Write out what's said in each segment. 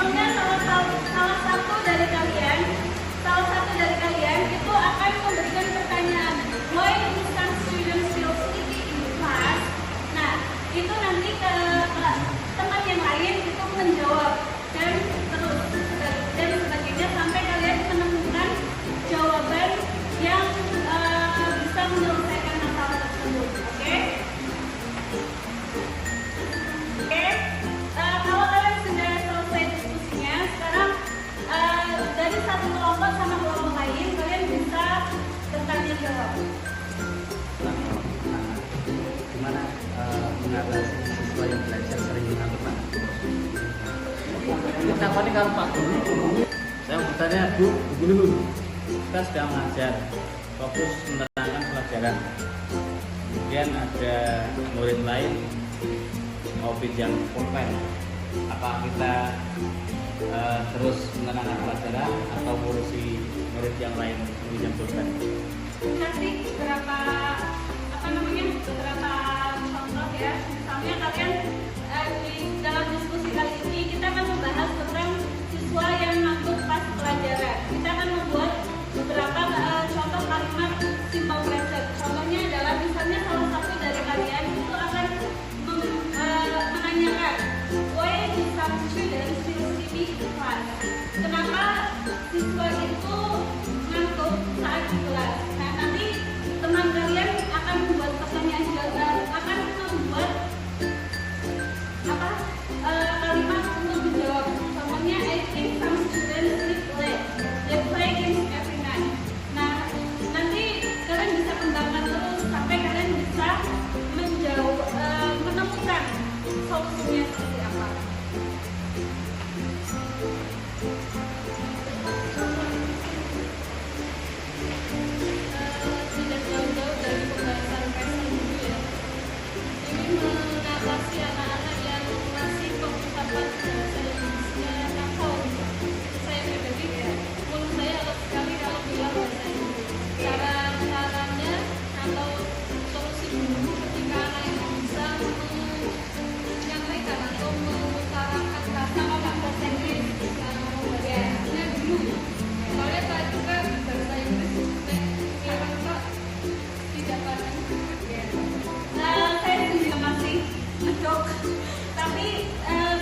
misalnya salah satu dari kalian itu akan memberikan pertanyaan, why do some students feel sleepy in class? Nah, itu nanti ke teman yang lain itu menjawab dan terus dan sebagainya sampai kalian menemukan jawaban yang bisa menyelesaikan masalah tersebut. Oke? Kalau kalian sudah selesai diskusinya, sekarang dari satu kelompok sama kelompok lain kalian bisa bertanya jawab. Gimana mengatasi siswa yang belajar sering mengantuk? Kita paling kalau Pak Guru, saya bertanya, Bu, begini dulu. Kita sedang mengajar, fokus menerangkan pelajaran. Kemudian ada murid lain mau pinjam pulpen. Apa kita terus menerangkan pelajaran atau ngurusi murid yang lain pinjam pulpen? Kasih beberapa contoh ya. Misalnya kalian dalam diskusi kali ini kita akan membahas tentang siswa yang ngantuk pas pelajaran. Kita akan membuat beberapa contoh kalimat simple present. Contohnya adalah misalnya salah satu dari kalian itu akan menanyakan, why do some students feel sleepy in class? Kenapa siswa itu ngantuk saat di kelas? Nah, nanti teman kalian akan membuat pertanyaan akan membuat kalimat untuk menjawab. Contohnya, I think some students sleep late. They play games every night. Nah, nanti kalian bisa kembangkan terus sampai kalian bisa menemukan solusinya seperti apa. Tidak jauh-jauh dari pembahasan PES dulu ya. Ini mengatasi anak-anak yang masih pengucapan bahasa Indonesia nakal. Saya pribadi ya, menurut saya harus sekali kalau bilang bahasa Inggris. Caranya atau solusi dulu ketika anak itu bisa menyampaikan atau mengutarakan kata bahasa Inggris ya dulu. Soalnya saya juga bahasa Inggris memang kok tidak pandang ya. Saya juga masih ngedok, tapi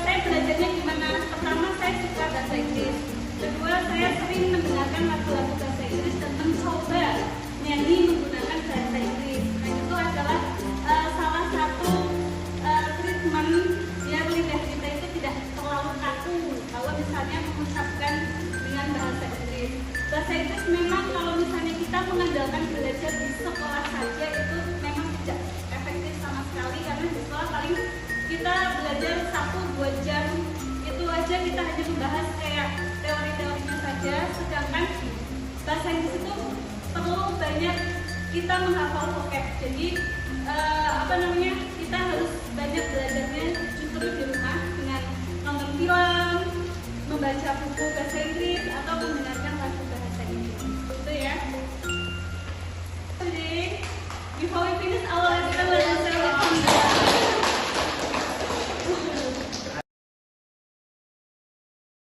saya belajarnya gimana? Pertama saya suka bahasa Inggris, kedua saya sering mendengarkan lagu-lagu bahasa Inggris dan mencoba nyanyi menggunakan bahasa Inggris. Nah, itu adalah salah satu treatment biar lidah kita itu tidak terlalu kaku kalau misalnya mengucapkan dengan bahasa Inggris. Bahasa Inggris memang kalau misalnya kita mengandalkan belajar di sekolah saja itu memang tidak efektif sama sekali, karena di sekolah paling kita belajar 1-2 jam itu aja kita hanya membahas kayak teori-teorinya saja, sedangkan bahasa Inggris itu perlu banyak kita menghafal vocab. Jadi kita harus banyak belajarnya justru di rumah dengan nonton film, membaca buku bahasa Inggris atau mendengarkan